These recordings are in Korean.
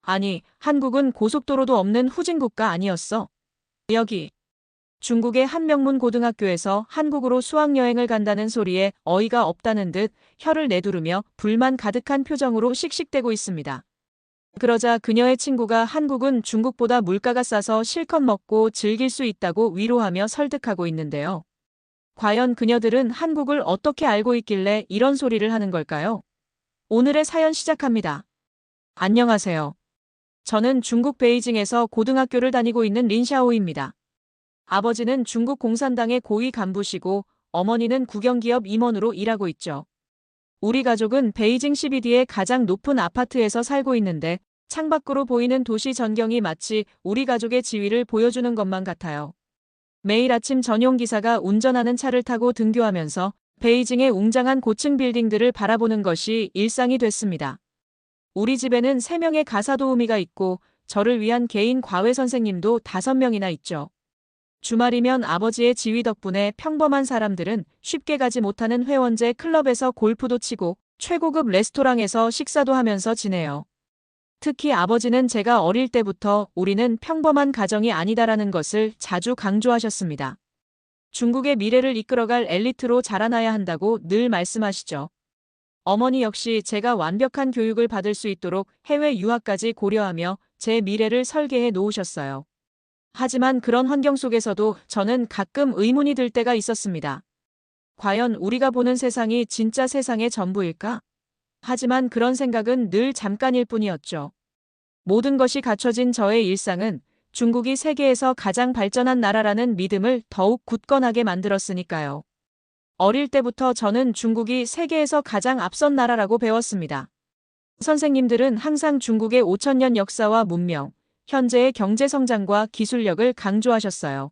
아니, 한국은 고속도로도 없는 후진국가 아니었어. 여기. 중국의 한명문 고등학교에서 한국으로 수학여행을 간다는 소리에 어이가 없다는 듯 혀를 내두르며 불만 가득한 표정으로 씩씩대고 있습니다. 그러자 그녀의 친구가 한국은 중국보다 물가가 싸서 실컷 먹고 즐길 수 있다고 위로하며 설득하고 있는데요. 과연 그녀들은 한국을 어떻게 알고 있길래 이런 소리를 하는 걸까요? 오늘의 사연 시작합니다. 안녕하세요. 저는 중국 베이징에서 고등학교를 다니고 있는 린샤오입니다. 아버지는 중국 공산당의 고위 간부시고 어머니는 국영기업 임원으로 일하고 있죠. 우리 가족은 베이징 CBD의 가장 높은 아파트에서 살고 있는데 창밖으로 보이는 도시 전경이 마치 우리 가족의 지위를 보여주는 것만 같아요. 매일 아침 전용 기사가 운전하는 차를 타고 등교하면서 베이징의 웅장한 고층 빌딩들을 바라보는 것이 일상이 됐습니다. 우리 집에는 3명의 가사 도우미가 있고 저를 위한 개인 과외 선생님도 5명이나 있죠. 주말이면 아버지의 지휘 덕분에 평범한 사람들은 쉽게 가지 못하는 회원제 클럽에서 골프도 치고 최고급 레스토랑에서 식사도 하면서 지내요. 특히 아버지는 제가 어릴 때부터 우리는 평범한 가정이 아니다라는 것을 자주 강조하셨습니다. 중국의 미래를 이끌어갈 엘리트로 자라나야 한다고 늘 말씀하시죠. 어머니 역시 제가 완벽한 교육을 받을 수 있도록 해외 유학까지 고려하며 제 미래를 설계해 놓으셨어요. 하지만 그런 환경 속에서도 저는 가끔 의문이 들 때가 있었습니다. 과연 우리가 보는 세상이 진짜 세상의 전부일까? 하지만 그런 생각은 늘 잠깐일 뿐이었죠. 모든 것이 갖춰진 저의 일상은 중국이 세계에서 가장 발전한 나라라는 믿음을 더욱 굳건하게 만들었으니까요. 어릴 때부터 저는 중국이 세계에서 가장 앞선 나라라고 배웠습니다. 선생님들은 항상 중국의 5,000년 역사와 문명, 현재의 경제 성장과 기술력을 강조하셨어요.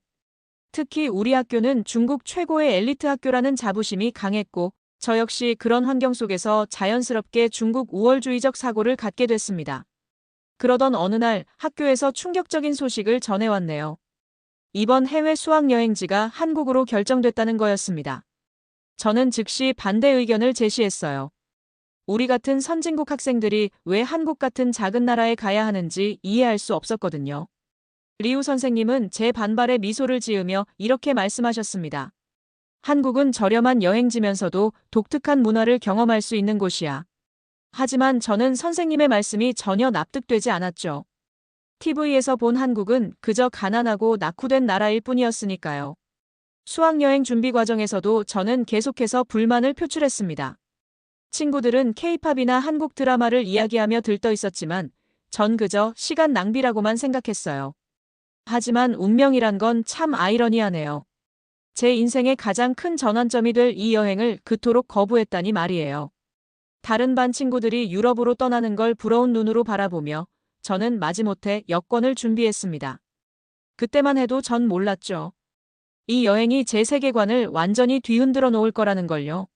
특히 우리 학교는 중국 최고의 엘리트 학교라는 자부심이 강했고, 저 역시 그런 환경 속에서 자연스럽게 중국 우월주의적 사고를 갖게 됐습니다. 그러던 어느 날 학교에서 충격적인 소식을 전해왔네요. 이번 해외 수학여행지가 한국으로 결정됐다는 거였습니다. 저는 즉시 반대 의견을 제시했어요. 우리 같은 선진국 학생들이 왜 한국 같은 작은 나라에 가야 하는지 이해할 수 없었거든요. 리우 선생님은 제 반발에 미소를 지으며 이렇게 말씀하셨습니다. 한국은 저렴한 여행지면서도 독특한 문화를 경험할 수 있는 곳이야. 하지만 저는 선생님의 말씀이 전혀 납득되지 않았죠. TV에서 본 한국은 그저 가난하고 낙후된 나라일 뿐이었으니까요. 수학여행 준비 과정에서도 저는 계속해서 불만을 표출했습니다. 친구들은 K-팝이나 한국 드라마를 이야기하며 들떠 있었지만 전 그저 시간 낭비라고만 생각했어요. 하지만 운명이란 건 참 아이러니하네요. 제 인생의 가장 큰 전환점이 될 이 여행을 그토록 거부했다니 말이에요. 다른 반 친구들이 유럽으로 떠나는 걸 부러운 눈으로 바라보며 저는 마지못해 여권을 준비했습니다. 그때만 해도 전 몰랐죠. 이 여행이 제 세계관을 완전히 뒤흔들어 놓을 거라는 걸요.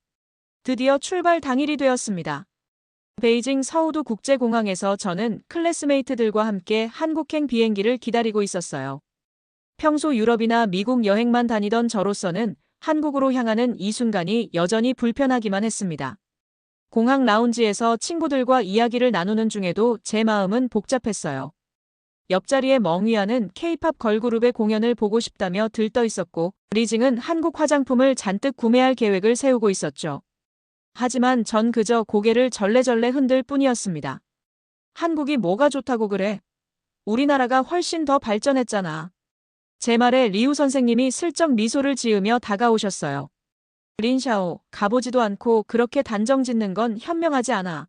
드디어 출발 당일이 되었습니다. 베이징 서우두 국제공항에서 저는 클래스메이트들과 함께 한국행 비행기를 기다리고 있었어요. 평소 유럽이나 미국 여행만 다니던 저로서는 한국으로 향하는 이 순간이 여전히 불편하기만 했습니다. 공항 라운지에서 친구들과 이야기를 나누는 중에도 제 마음은 복잡했어요. 옆자리에 멍위아는 K-팝 걸그룹의 공연을 보고 싶다며 들떠 있었고, 리징은 한국 화장품을 잔뜩 구매할 계획을 세우고 있었죠. 하지만 전 그저 고개를 절레절레 흔들 뿐이었습니다. 한국이 뭐가 좋다고 그래? 우리나라가 훨씬 더 발전했잖아. 제 말에 리우 선생님이 슬쩍 미소를 지으며 다가오셨어요. 린샤오, 가보지도 않고 그렇게 단정 짓는 건 현명하지 않아.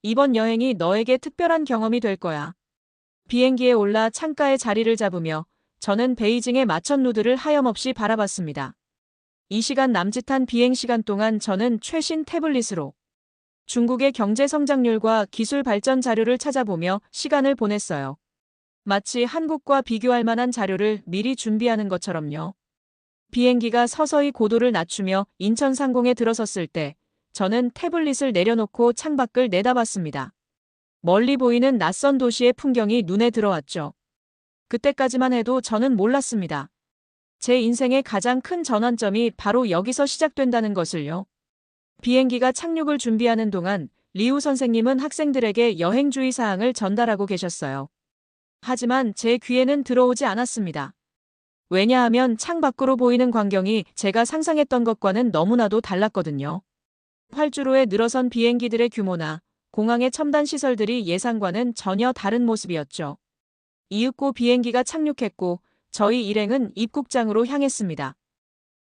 이번 여행이 너에게 특별한 경험이 될 거야. 비행기에 올라 창가에 자리를 잡으며 저는 베이징의 마천 루드를 하염없이 바라봤습니다. 이 시간 남짓한 비행 시간 동안 저는 최신 태블릿으로 중국의 경제 성장률과 기술 발전 자료를 찾아보며 시간을 보냈어요. 마치 한국과 비교할 만한 자료를 미리 준비하는 것처럼요. 비행기가 서서히 고도를 낮추며 인천 상공에 들어섰을 때 저는 태블릿을 내려놓고 창밖을 내다봤습니다. 멀리 보이는 낯선 도시의 풍경이 눈에 들어왔죠. 그때까지만 해도 저는 몰랐습니다. 제 인생의 가장 큰 전환점이 바로 여기서 시작된다는 것을요. 비행기가 착륙을 준비하는 동안 리우 선생님은 학생들에게 여행 주의 사항을 전달하고 계셨어요. 하지만 제 귀에는 들어오지 않았습니다. 왜냐하면 창 밖으로 보이는 광경이 제가 상상했던 것과는 너무나도 달랐거든요. 활주로에 늘어선 비행기들의 규모나 공항의 첨단 시설들이 예상과는 전혀 다른 모습이었죠. 이윽고 비행기가 착륙했고 저희 일행은 입국장으로 향했습니다.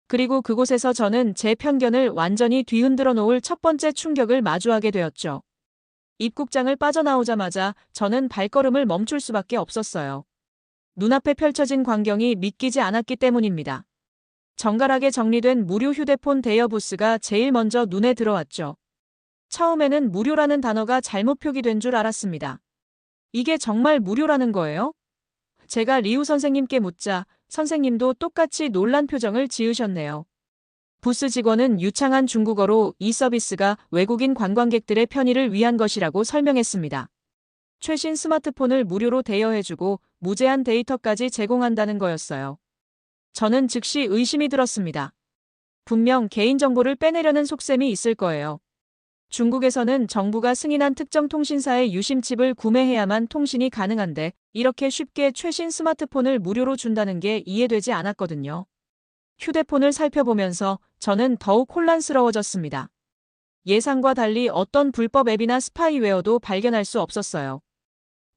그리고 그곳에서 저는 제 편견을 완전히 뒤흔들어 놓을 첫 번째 충격을 마주하게 되었죠. 입국장을 빠져나오자마자 저는 발걸음을 멈출 수밖에 없었어요. 눈앞에 펼쳐진 광경이 믿기지 않았기 때문입니다. 정갈하게 정리된 무료 휴대폰 대여 부스가 제일 먼저 눈에 들어왔죠. 처음에는 무료라는 단어가 잘못 표기된 줄 알았습니다. 이게 정말 무료라는 거예요? 제가 리우 선생님께 묻자 선생님도 똑같이 놀란 표정을 지으셨네요. 부스 직원은 유창한 중국어로 이 서비스가 외국인 관광객들의 편의를 위한 것이라고 설명했습니다. 최신 스마트폰을 무료로 대여해주고 무제한 데이터까지 제공한다는 거였어요. 저는 즉시 의심이 들었습니다. 분명 개인정보를 빼내려는 속셈이 있을 거예요. 중국에서는 정부가 승인한 특정 통신사의 유심칩을 구매해야만 통신이 가능한데 이렇게 쉽게 최신 스마트폰을 무료로 준다는 게 이해되지 않았거든요. 휴대폰을 살펴보면서 저는 더욱 혼란스러워졌습니다. 예상과 달리 어떤 불법 앱이나 스파이웨어도 발견할 수 없었어요.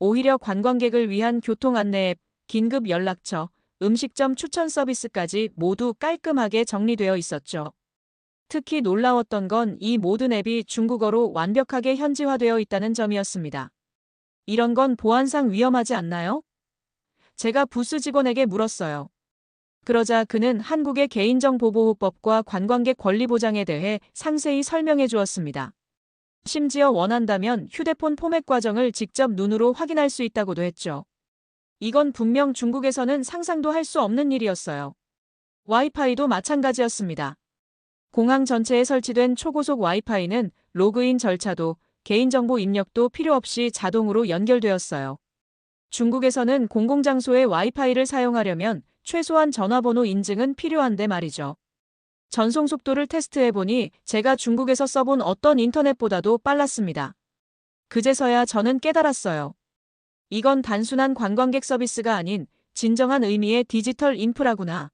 오히려 관광객을 위한 교통 안내 앱, 긴급 연락처, 음식점 추천 서비스까지 모두 깔끔하게 정리되어 있었죠. 특히 놀라웠던 건 이 모든 앱이 중국어로 완벽하게 현지화되어 있다는 점이었습니다. 이런 건 보안상 위험하지 않나요? 제가 부스 직원에게 물었어요. 그러자 그는 한국의 개인정보보호법과 관광객 권리 보장에 대해 상세히 설명해 주었습니다. 심지어 원한다면 휴대폰 포맷 과정을 직접 눈으로 확인할 수 있다고도 했죠. 이건 분명 중국에서는 상상도 할 수 없는 일이었어요. 와이파이도 마찬가지였습니다. 공항 전체에 설치된 초고속 와이파이는 로그인 절차도 개인정보 입력도 필요 없이 자동으로 연결되었어요. 중국에서는 공공장소에 와이파이를 사용하려면 최소한 전화번호 인증은 필요한데 말이죠. 전송 속도를 테스트해보니 제가 중국에서 써본 어떤 인터넷보다도 빨랐습니다. 그제서야 저는 깨달았어요. 이건 단순한 관광객 서비스가 아닌 진정한 의미의 디지털 인프라구나.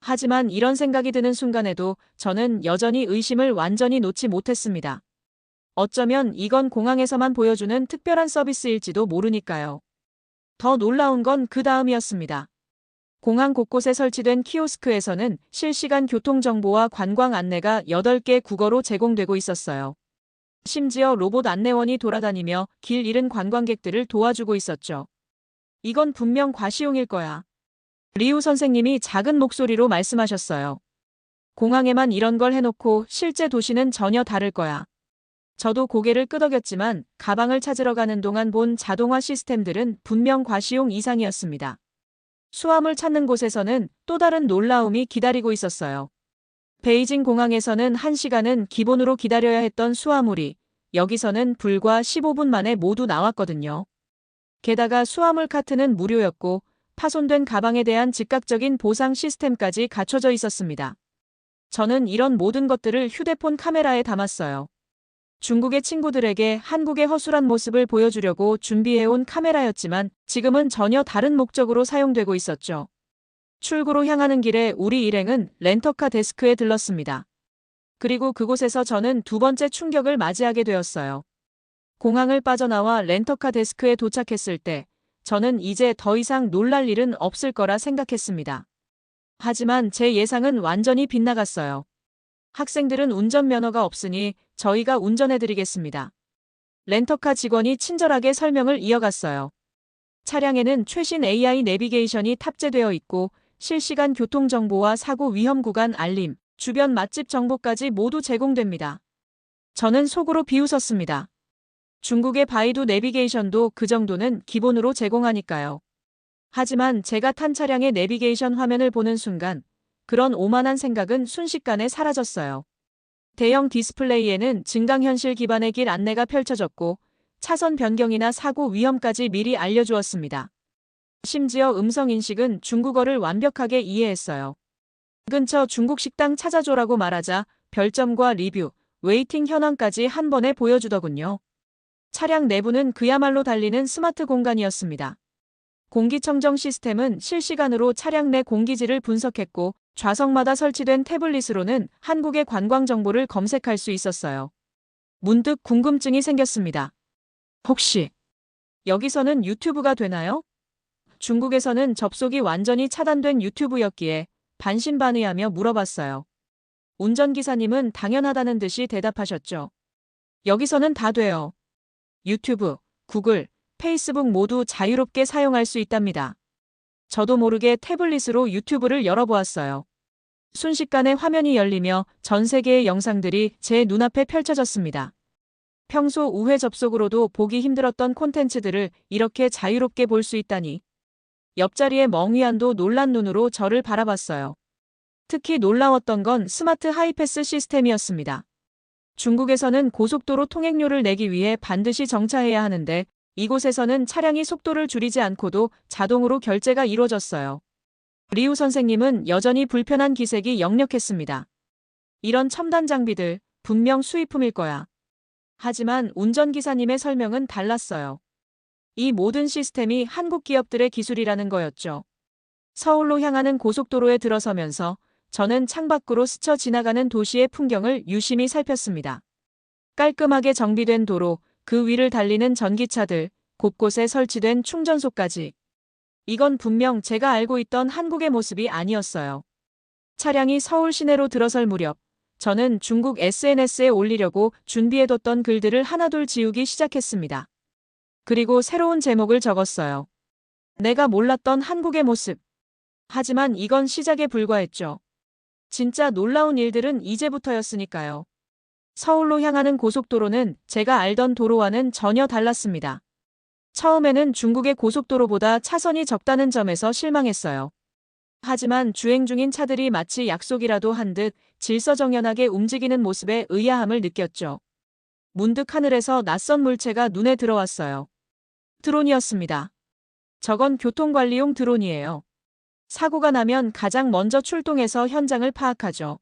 하지만 이런 생각이 드는 순간에도 저는 여전히 의심을 완전히 놓지 못했습니다. 어쩌면 이건 공항에서만 보여주는 특별한 서비스일지도 모르니까요. 더 놀라운 건 그 다음이었습니다. 공항 곳곳에 설치된 키오스크에서는 실시간 교통정보와 관광 안내가 8개 국어로 제공되고 있었어요. 심지어 로봇 안내원이 돌아다니며 길 잃은 관광객들을 도와주고 있었죠. 이건 분명 과시용일 거야. 리우 선생님이 작은 목소리로 말씀하셨어요. 공항에만 이런 걸 해놓고 실제 도시는 전혀 다를 거야. 저도 고개를 끄덕였지만 가방을 찾으러 가는 동안 본 자동화 시스템들은 분명 과시용 이상이었습니다. 수화물 찾는 곳에서는 또 다른 놀라움이 기다리고 있었어요. 베이징 공항에서는 1시간은 기본으로 기다려야 했던 수화물이 여기서는 불과 15분 만에 모두 나왔거든요. 게다가 수화물 카트는 무료였고 파손된 가방에 대한 즉각적인 보상 시스템까지 갖춰져 있었습니다. 저는 이런 모든 것들을 휴대폰 카메라에 담았어요. 중국의 친구들에게 한국의 허술한 모습을 보여주려고 준비해온 카메라였지만 지금은 전혀 다른 목적으로 사용되고 있었죠. 출구로 향하는 길에 우리 일행은 렌터카 데스크에 들렀습니다. 그리고 그곳에서 저는 두 번째 충격을 맞이하게 되었어요. 공항을 빠져나와 렌터카 데스크에 도착했을 때 저는 이제 더 이상 놀랄 일은 없을 거라 생각했습니다. 하지만 제 예상은 완전히 빗나갔어요. 학생들은 운전면허가 없으니 저희가 운전해드리겠습니다. 렌터카 직원이 친절하게 설명을 이어갔어요. 차량에는 최신 AI 내비게이션이 탑재되어 있고 실시간 교통정보와 사고 위험 구간 알림, 주변 맛집 정보까지 모두 제공됩니다. 저는 속으로 비웃었습니다. 중국의 바이두 내비게이션도 그 정도는 기본으로 제공하니까요. 하지만 제가 탄 차량의 내비게이션 화면을 보는 순간 그런 오만한 생각은 순식간에 사라졌어요. 대형 디스플레이에는 증강현실 기반의 길 안내가 펼쳐졌고 차선 변경이나 사고 위험까지 미리 알려주었습니다. 심지어 음성인식은 중국어를 완벽하게 이해했어요. 근처 중국 식당 찾아줘라고 말하자 별점과 리뷰, 웨이팅 현황까지 한 번에 보여주더군요. 차량 내부는 그야말로 달리는 스마트 공간이었습니다. 공기청정 시스템은 실시간으로 차량 내 공기질을 분석했고 좌석마다 설치된 태블릿으로는 한국의 관광 정보를 검색할 수 있었어요. 문득 궁금증이 생겼습니다. 혹시 여기서는 유튜브가 되나요? 중국에서는 접속이 완전히 차단된 유튜브였기에 반신반의하며 물어봤어요. 운전기사님은 당연하다는 듯이 대답하셨죠. 여기서는 다 돼요. 유튜브, 구글, 페이스북 모두 자유롭게 사용할 수 있답니다. 저도 모르게 태블릿으로 유튜브를 열어보았어요. 순식간에 화면이 열리며 전 세계의 영상들이 제 눈앞에 펼쳐졌습니다. 평소 우회 접속으로도 보기 힘들었던 콘텐츠들을 이렇게 자유롭게 볼 수 있다니. 옆자리의 멍위안도 놀란 눈으로 저를 바라봤어요. 특히 놀라웠던 건 스마트 하이패스 시스템이었습니다. 중국에서는 고속도로 통행료를 내기 위해 반드시 정차해야 하는데 이곳에서는 차량이 속도를 줄이지 않고도 자동으로 결제가 이루어졌어요. 리우 선생님은 여전히 불편한 기색이 역력했습니다. 이런 첨단 장비들 분명 수입품일 거야. 하지만 운전기사님의 설명은 달랐어요. 이 모든 시스템이 한국 기업들의 기술이라는 거였죠. 서울로 향하는 고속도로에 들어서면서 저는 창밖으로 스쳐 지나가는 도시의 풍경을 유심히 살폈습니다. 깔끔하게 정비된 도로, 그 위를 달리는 전기차들, 곳곳에 설치된 충전소까지. 이건 분명 제가 알고 있던 한국의 모습이 아니었어요. 차량이 서울 시내로 들어설 무렵, 저는 중국 SNS에 올리려고 준비해뒀던 글들을 하나둘 지우기 시작했습니다. 그리고 새로운 제목을 적었어요. 내가 몰랐던 한국의 모습. 하지만 이건 시작에 불과했죠. 진짜 놀라운 일들은 이제부터였으니까요. 서울로 향하는 고속도로는 제가 알던 도로와는 전혀 달랐습니다. 처음에는 중국의 고속도로보다 차선이 적다는 점에서 실망했어요. 하지만 주행 중인 차들이 마치 약속이라도 한 듯 질서정연하게 움직이는 모습에 의아함을 느꼈죠. 문득 하늘에서 낯선 물체가 눈에 들어왔어요. 드론이었습니다. 저건 교통관리용 드론이에요. 사고가 나면 가장 먼저 출동해서 현장을 파악하죠.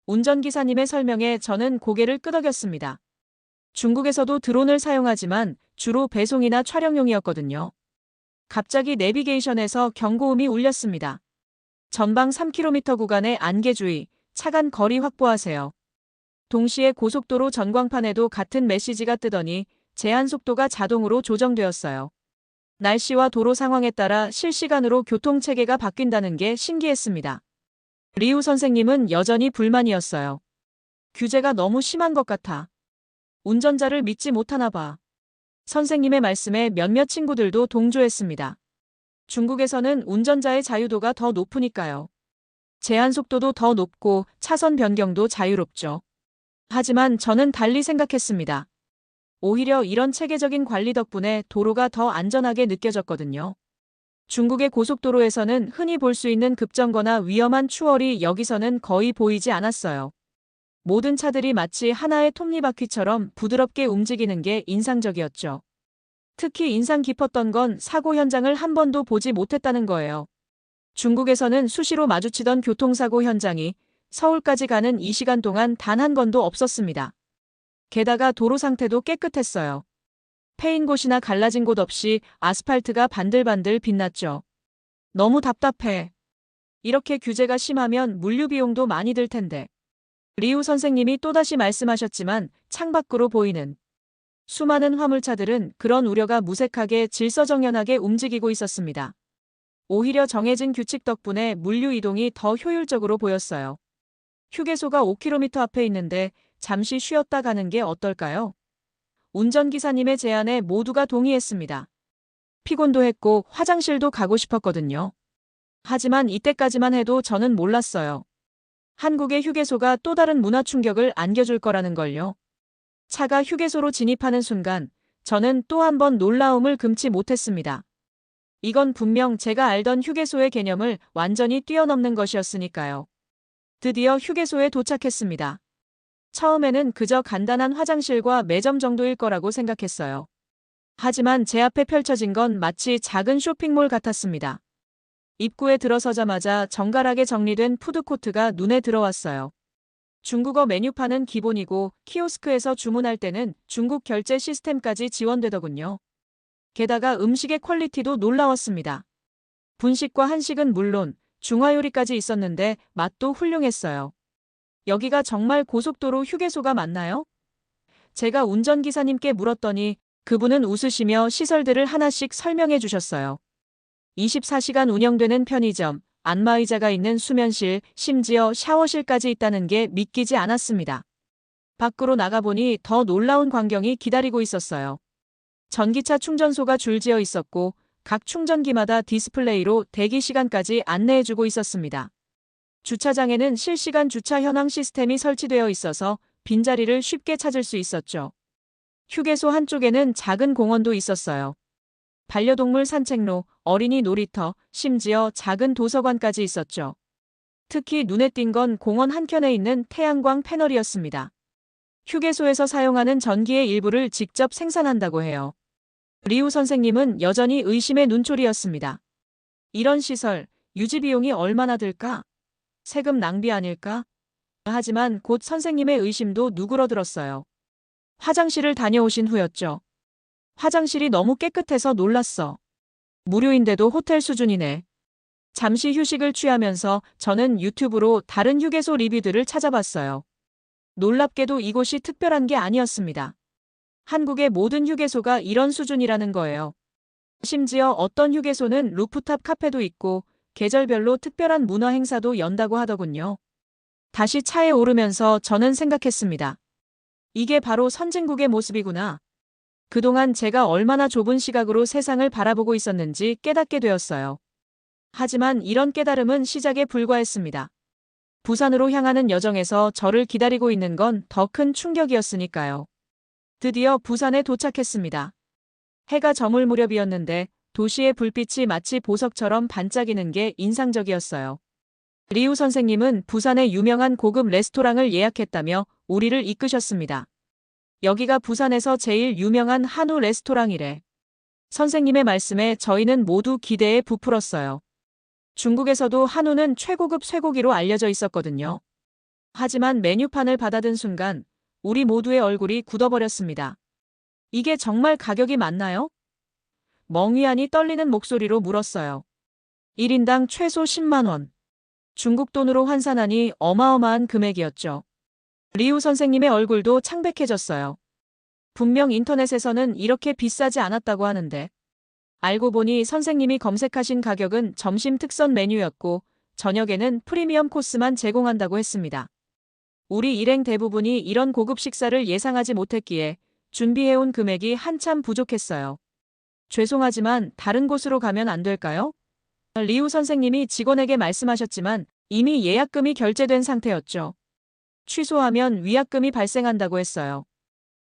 운전기사님의 설명에 저는 고개를 끄덕였습니다. 중국에서도 드론을 사용하지만 주로 배송이나 촬영용이었거든요. 갑자기 내비게이션에서 경고음이 울렸습니다. 전방 3km 구간의 안개 주의, 차간 거리 확보하세요. 동시에 고속도로 전광판에도 같은 메시지가 뜨더니 제한 속도가 자동으로 조정되었어요. 날씨와 도로 상황에 따라 실시간으로 교통체계가 바뀐다는 게 신기했습니다. 리우 선생님은 여전히 불만이었어요. 규제가 너무 심한 것 같아. 운전자를 믿지 못하나 봐. 선생님의 말씀에 몇몇 친구들도 동조했습니다. 중국에서는 운전자의 자유도가 더 높으니까요. 제한 속도도 더 높고 차선 변경도 자유롭죠. 하지만 저는 달리 생각했습니다. 오히려 이런 체계적인 관리 덕분에 도로가 더 안전하게 느껴졌거든요. 중국의 고속도로에서는 흔히 볼 수 있는 급정거나 위험한 추월이 여기서는 거의 보이지 않았어요. 모든 차들이 마치 하나의 톱니바퀴처럼 부드럽게 움직이는 게 인상적이었죠. 특히 인상 깊었던 건 사고 현장을 한 번도 보지 못했다는 거예요. 중국에서는 수시로 마주치던 교통사고 현장이 서울까지 가는 이 시간 동안 단 한 건도 없었습니다. 게다가 도로 상태도 깨끗했어요. 패인 곳이나 갈라진 곳 없이 아스팔트가 반들반들 빛났죠. 너무 답답해. 이렇게 규제가 심하면 물류 비용도 많이 들 텐데. 리우 선생님이 또다시 말씀하셨지만 창밖으로 보이는 수많은 화물차들은 그런 우려가 무색하게 질서정연하게 움직이고 있었습니다. 오히려 정해진 규칙 덕분에 물류 이동이 더 효율적으로 보였어요. 휴게소가 5km 앞에 있는데 잠시 쉬었다 가는 게 어떨까요? 운전기사님의 제안에 모두가 동의했습니다. 피곤도 했고 화장실도 가고 싶었거든요. 하지만 이때까지만 해도 저는 몰랐어요. 한국의 휴게소가 또 다른 문화 충격을 안겨줄 거라는 걸요. 차가 휴게소로 진입하는 순간 저는 또 한 번 놀라움을 금치 못했습니다. 이건 분명 제가 알던 휴게소의 개념을 완전히 뛰어넘는 것이었으니까요. 드디어 휴게소에 도착했습니다. 처음에는 그저 간단한 화장실과 매점 정도일 거라고 생각했어요. 하지만 제 앞에 펼쳐진 건 마치 작은 쇼핑몰 같았습니다. 입구에 들어서자마자 정갈하게 정리된 푸드코트가 눈에 들어왔어요. 중국어 메뉴판은 기본이고 키오스크에서 주문할 때는 중국 결제 시스템까지 지원되더군요. 게다가 음식의 퀄리티도 놀라웠습니다. 분식과 한식은 물론 중화요리까지 있었는데 맛도 훌륭했어요. 여기가 정말 고속도로 휴게소가 맞나요? 제가 운전기사님께 물었더니 그분은 웃으시며 시설들을 하나씩 설명해 주셨어요. 24시간 운영되는 편의점, 안마의자가 있는 수면실, 심지어 샤워실까지 있다는 게 믿기지 않았습니다. 밖으로 나가보니 더 놀라운 광경이 기다리고 있었어요. 전기차 충전소가 줄지어 있었고 각 충전기마다 디스플레이로 대기 시간까지 안내해주고 있었습니다. 주차장에는 실시간 주차 현황 시스템이 설치되어 있어서 빈자리를 쉽게 찾을 수 있었죠. 휴게소 한쪽에는 작은 공원도 있었어요. 반려동물 산책로, 어린이 놀이터, 심지어 작은 도서관까지 있었죠. 특히 눈에 띈 건 공원 한켠에 있는 태양광 패널이었습니다. 휴게소에서 사용하는 전기의 일부를 직접 생산한다고 해요. 리우 선생님은 여전히 의심의 눈초리였습니다. 이런 시설, 유지 비용이 얼마나 들까? 세금 낭비 아닐까? 하지만 곧 선생님의 의심도 누그러들었어요. 화장실을 다녀오신 후였죠. 화장실이 너무 깨끗해서 놀랐어. 무료인데도 호텔 수준이네. 잠시 휴식을 취하면서 저는 유튜브로 다른 휴게소 리뷰들을 찾아봤어요. 놀랍게도 이곳이 특별한 게 아니었습니다. 한국의 모든 휴게소가 이런 수준이라는 거예요. 심지어 어떤 휴게소는 루프탑 카페도 있고 계절별로 특별한 문화 행사도 연다고 하더군요. 다시 차에 오르면서 저는 생각했습니다. 이게 바로 선진국의 모습이구나. 그동안 제가 얼마나 좁은 시각으로 세상을 바라보고 있었는지 깨닫게 되었어요. 하지만 이런 깨달음은 시작에 불과했습니다. 부산으로 향하는 여정에서 저를 기다리고 있는 건 더 큰 충격이었으니까요. 드디어 부산에 도착했습니다. 해가 저물 무렵이었는데 도시의 불빛이 마치 보석처럼 반짝이는 게 인상적이었어요. 리우 선생님은 부산의 유명한 고급 레스토랑을 예약했다며 우리를 이끄셨습니다. 여기가 부산에서 제일 유명한 한우 레스토랑이래. 선생님의 말씀에 저희는 모두 기대에 부풀었어요. 중국에서도 한우는 최고급 쇠고기로 알려져 있었거든요. 하지만 메뉴판을 받아든 순간 우리 모두의 얼굴이 굳어버렸습니다. 이게 정말 가격이 맞나요? 멍위안이 떨리는 목소리로 물었어요. 1인당 최소 10만 원. 중국 돈으로 환산하니 어마어마한 금액이었죠. 리우 선생님의 얼굴도 창백해졌어요. 분명 인터넷에서는 이렇게 비싸지 않았다고 하는데. 알고 보니 선생님이 검색하신 가격은 점심 특선 메뉴였고 저녁에는 프리미엄 코스만 제공한다고 했습니다. 우리 일행 대부분이 이런 고급 식사를 예상하지 못했기에 준비해온 금액이 한참 부족했어요. 죄송하지만 다른 곳으로 가면 안 될까요? 리우 선생님이 직원에게 말씀하셨지만 이미 예약금이 결제된 상태였죠. 취소하면 위약금이 발생한다고 했어요.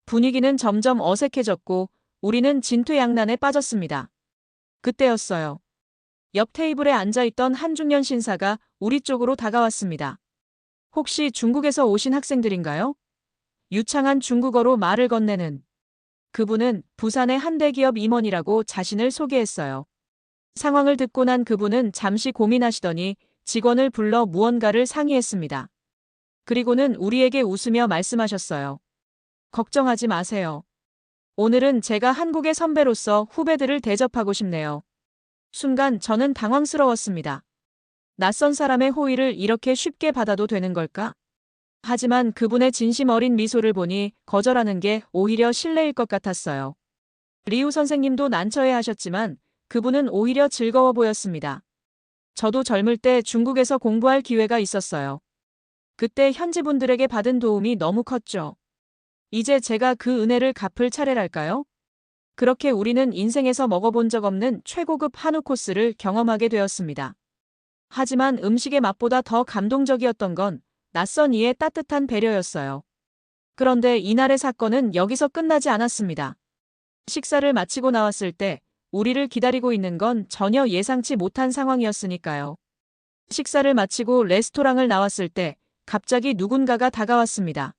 분위기는 점점 어색해졌고 우리는 진퇴양난에 빠졌습니다. 그때였어요. 옆 테이블에 앉아있던 한 중년 신사가 우리 쪽으로 다가왔습니다. 혹시 중국에서 오신 학생들인가요? 유창한 중국어로 말을 건네는 그분은 부산의 한 대기업 임원이라고 자신을 소개했어요. 상황을 듣고 난 그분은 잠시 고민하시더니 직원을 불러 무언가를 상의했습니다. 그리고는 우리에게 웃으며 말씀하셨어요. 걱정하지 마세요. 오늘은 제가 한국의 선배로서 후배들을 대접하고 싶네요. 순간 저는 당황스러웠습니다. 낯선 사람의 호의를 이렇게 쉽게 받아도 되는 걸까? 하지만 그분의 진심 어린 미소를 보니 거절하는 게 오히려 실례일 것 같았어요. 리우 선생님도 난처해하셨지만 그분은 오히려 즐거워 보였습니다. 저도 젊을 때 중국에서 공부할 기회가 있었어요. 그때 현지분들에게 받은 도움이 너무 컸죠. 이제 제가 그 은혜를 갚을 차례랄까요? 그렇게 우리는 인생에서 먹어본 적 없는 최고급 한우 코스를 경험하게 되었습니다. 하지만 음식의 맛보다 더 감동적이었던 건 낯선 이의 따뜻한 배려였어요. 그런데 이날의 사건은 여기서 끝나지 않았습니다. 식사를 마치고 나왔을 때 우리를 기다리고 있는 건 전혀 예상치 못한 상황이었으니까요. 식사를 마치고 레스토랑을 나왔을 때 갑자기 누군가가 다가왔습니다.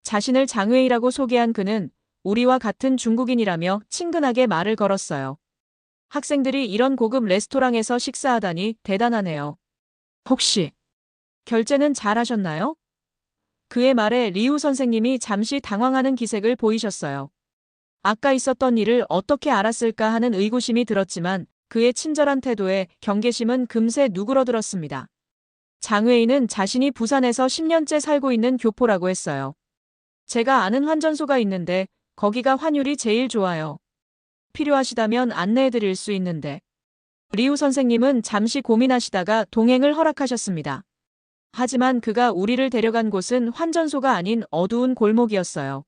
자신을 장웨이라고 소개한 그는 우리와 같은 중국인이라며 친근하게 말을 걸었어요. 학생들이 이런 고급 레스토랑에서 식사하다니 대단하네요. 혹시 결제는 잘 하셨나요? 그의 말에 리우 선생님이 잠시 당황하는 기색을 보이셨어요. 아까 있었던 일을 어떻게 알았을까 하는 의구심이 들었지만 그의 친절한 태도에 경계심은 금세 누그러들었습니다. 장외인은 자신이 부산에서 10년째 살고 있는 교포라고 했어요. 제가 아는 환전소가 있는데 거기가 환율이 제일 좋아요. 필요하시다면 안내해드릴 수 있는데. 리우 선생님은 잠시 고민하시다가 동행을 허락하셨습니다. 하지만 그가 우리를 데려간 곳은 환전소가 아닌 어두운 골목이었어요.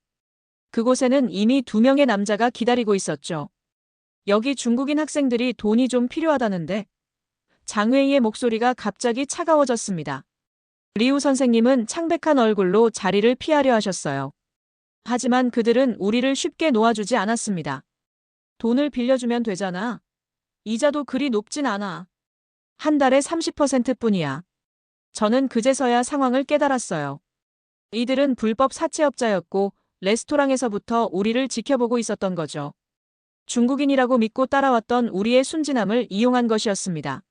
그곳에는 이미 2명의 남자가 기다리고 있었죠. 여기 중국인 학생들이 돈이 좀 필요하다는데. 장웨이의 목소리가 갑자기 차가워졌습니다. 리우 선생님은 창백한 얼굴로 자리를 피하려 하셨어요. 하지만 그들은 우리를 쉽게 놓아주지 않았습니다. 돈을 빌려주면 되잖아. 이자도 그리 높진 않아. 한 달에 30%뿐이야. 저는 그제서야 상황을 깨달았어요. 이들은 불법 사채업자였고 레스토랑에서부터 우리를 지켜보고 있었던 거죠. 중국인이라고 믿고 따라왔던 우리의 순진함을 이용한 것이었습니다.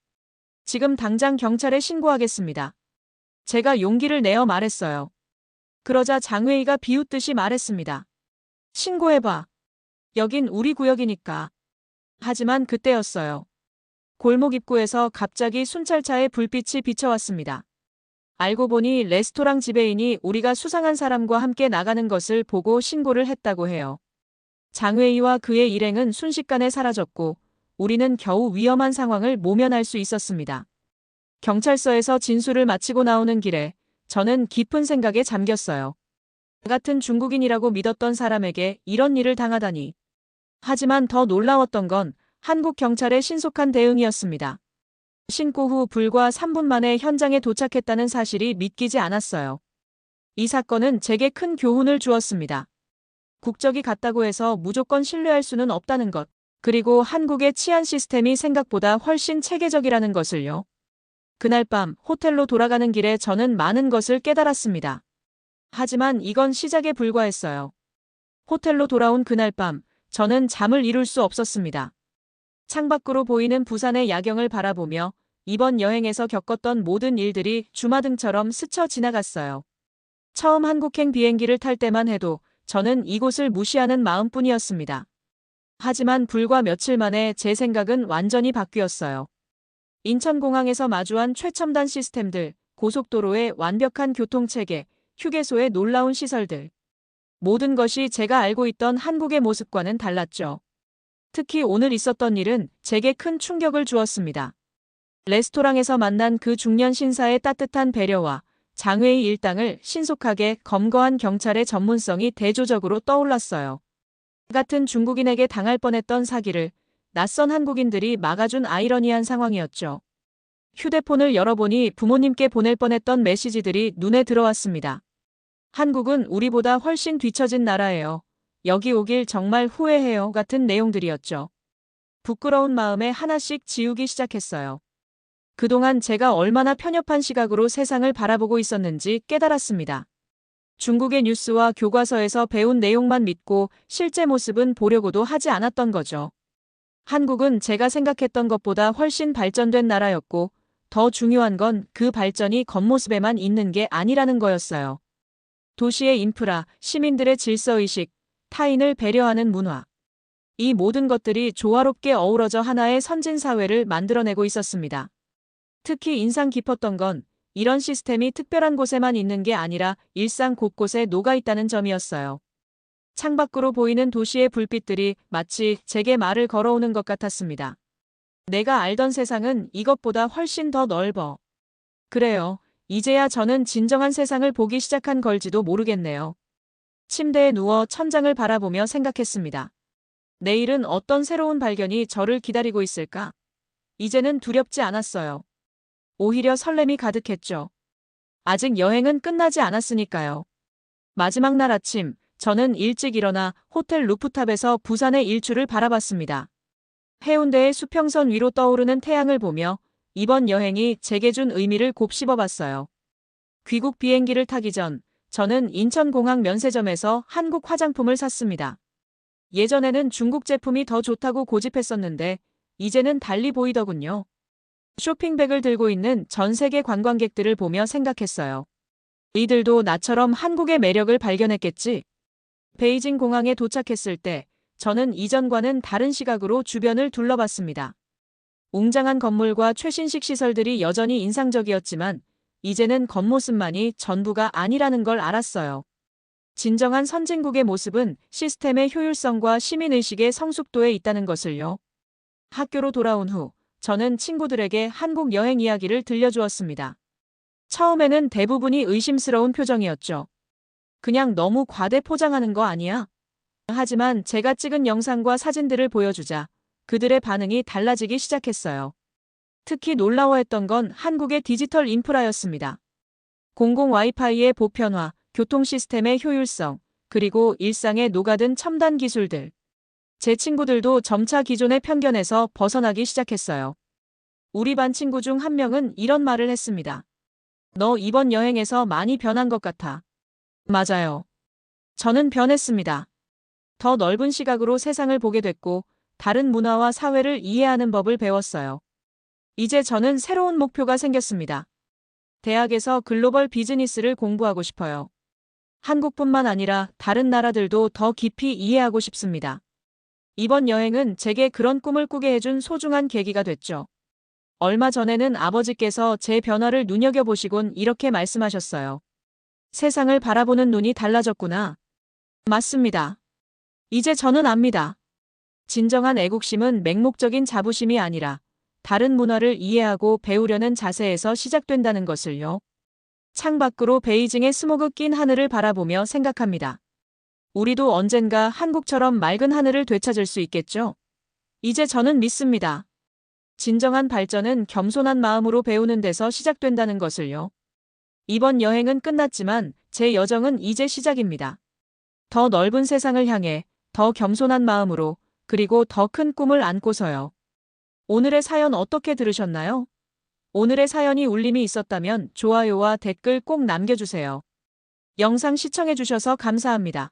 지금 당장 경찰에 신고하겠습니다. 제가 용기를 내어 말했어요. 그러자 장회의가 비웃듯이 말했습니다. 신고해봐. 여긴 우리 구역이니까. 하지만 그때였어요. 골목 입구에서 갑자기 순찰차의 불빛이 비춰왔습니다. 알고 보니 레스토랑 지배인이 우리가 수상한 사람과 함께 나가는 것을 보고 신고를 했다고 해요. 장회의와 그의 일행은 순식간에 사라졌고 우리는 겨우 위험한 상황을 모면할 수 있었습니다. 경찰서에서 진술을 마치고 나오는 길에 저는 깊은 생각에 잠겼어요. 나 같은 중국인이라고 믿었던 사람에게 이런 일을 당하다니. 하지만 더 놀라웠던 건 한국 경찰의 신속한 대응이었습니다. 신고 후 불과 3분 만에 현장에 도착했다는 사실이 믿기지 않았어요. 이 사건은 제게 큰 교훈을 주었습니다. 국적이 같다고 해서 무조건 신뢰할 수는 없다는 것, 그리고 한국의 치안 시스템이 생각보다 훨씬 체계적이라는 것을요. 그날 밤 호텔로 돌아가는 길에 저는 많은 것을 깨달았습니다. 하지만 이건 시작에 불과했어요. 호텔로 돌아온 그날 밤, 저는 잠을 이룰 수 없었습니다. 창밖으로 보이는 부산의 야경을 바라보며 이번 여행에서 겪었던 모든 일들이 주마등처럼 스쳐 지나갔어요. 처음 한국행 비행기를 탈 때만 해도 저는 이곳을 무시하는 마음뿐이었습니다. 하지만 불과 며칠 만에 제 생각은 완전히 바뀌었어요. 인천공항에서 마주한 최첨단 시스템들, 고속도로의 완벽한 교통체계, 휴게소의 놀라운 시설들. 모든 것이 제가 알고 있던 한국의 모습과는 달랐죠. 특히 오늘 있었던 일은 제게 큰 충격을 주었습니다. 레스토랑에서 만난 그 중년 신사의 따뜻한 배려와 장회의 일당을 신속하게 검거한 경찰의 전문성이 대조적으로 떠올랐어요. 같은 중국인에게 당할 뻔했던 사기를 낯선 한국인들이 막아준 아이러니한 상황이었죠. 휴대폰을 열어보니 부모님께 보낼 뻔했던 메시지들이 눈에 들어왔습니다. 한국은 우리보다 훨씬 뒤처진 나라예요. 여기 오길 정말 후회해요 같은 내용들이었죠. 부끄러운 마음에 하나씩 지우기 시작했어요. 그동안 제가 얼마나 편협한 시각으로 세상을 바라보고 있었는지 깨달았습니다. 중국의 뉴스와 교과서에서 배운 내용만 믿고 실제 모습은 보려고도 하지 않았던 거죠. 한국은 제가 생각했던 것보다 훨씬 발전된 나라였고 더 중요한 건 그 발전이 겉모습에만 있는 게 아니라는 거였어요. 도시의 인프라, 시민들의 질서의식, 타인을 배려하는 문화. 이 모든 것들이 조화롭게 어우러져 하나의 선진사회를 만들어내고 있었습니다. 특히 인상 깊었던 건 이런 시스템이 특별한 곳에만 있는 게 아니라 일상 곳곳에 녹아있다는 점이었어요. 창밖으로 보이는 도시의 불빛들이 마치 제게 말을 걸어오는 것 같았습니다. 내가 알던 세상은 이것보다 훨씬 더 넓어. 그래요. 이제야 저는 진정한 세상을 보기 시작한 걸지도 모르겠네요. 침대에 누워 천장을 바라보며 생각했습니다. 내일은 어떤 새로운 발견이 저를 기다리고 있을까? 이제는 두렵지 않았어요. 오히려 설렘이 가득했죠. 아직 여행은 끝나지 않았으니까요. 마지막 날 아침, 저는 일찍 일어나 호텔 루프탑에서 부산의 일출을 바라봤습니다. 해운대의 수평선 위로 떠오르는 태양을 보며 이번 여행이 제게 준 의미를 곱씹어봤어요. 귀국 비행기를 타기 전 저는 인천공항 면세점에서 한국 화장품을 샀습니다. 예전에는 중국 제품이 더 좋다고 고집했었는데 이제는 달리 보이더군요. 쇼핑백을 들고 있는 전 세계 관광객들을 보며 생각했어요. 이들도 나처럼 한국의 매력을 발견했겠지. 베이징 공항에 도착했을 때 저는 이전과는 다른 시각으로 주변을 둘러봤습니다. 웅장한 건물과 최신식 시설들이 여전히 인상적이었지만 이제는 겉모습만이 전부가 아니라는 걸 알았어요. 진정한 선진국의 모습은 시스템의 효율성과 시민의식의 성숙도에 있다는 것을요. 학교로 돌아온 후 저는 친구들에게 한국 여행 이야기를 들려주었습니다. 처음에는 대부분이 의심스러운 표정이었죠. 그냥 너무 과대 포장하는 거 아니야? 하지만 제가 찍은 영상과 사진들을 보여주자 그들의 반응이 달라지기 시작했어요. 특히 놀라워했던 건 한국의 디지털 인프라였습니다. 공공 와이파이의 보편화, 교통 시스템의 효율성, 그리고 일상에 녹아든 첨단 기술들. 제 친구들도 점차 기존의 편견에서 벗어나기 시작했어요. 우리 반 친구 중 한 명은 이런 말을 했습니다. 너 이번 여행에서 많이 변한 것 같아. 맞아요. 저는 변했습니다. 더 넓은 시각으로 세상을 보게 됐고, 다른 문화와 사회를 이해하는 법을 배웠어요. 이제 저는 새로운 목표가 생겼습니다. 대학에서 글로벌 비즈니스를 공부하고 싶어요. 한국뿐만 아니라 다른 나라들도 더 깊이 이해하고 싶습니다. 이번 여행은 제게 그런 꿈을 꾸게 해준 소중한 계기가 됐죠. 얼마 전에는 아버지께서 제 변화를 눈여겨보시곤 이렇게 말씀하셨어요. 세상을 바라보는 눈이 달라졌구나. 맞습니다. 이제 저는 압니다. 진정한 애국심은 맹목적인 자부심이 아니라 다른 문화를 이해하고 배우려는 자세에서 시작된다는 것을요. 창밖으로 베이징의 스모그 낀 하늘을 바라보며 생각합니다. 우리도 언젠가 한국처럼 맑은 하늘을 되찾을 수 있겠죠? 이제 저는 믿습니다. 진정한 발전은 겸손한 마음으로 배우는 데서 시작된다는 것을요. 이번 여행은 끝났지만 제 여정은 이제 시작입니다. 더 넓은 세상을 향해 더 겸손한 마음으로 그리고 더 큰 꿈을 안고서요. 오늘의 사연 어떻게 들으셨나요? 오늘의 사연이 울림이 있었다면 좋아요와 댓글 꼭 남겨주세요. 영상 시청해주셔서 감사합니다.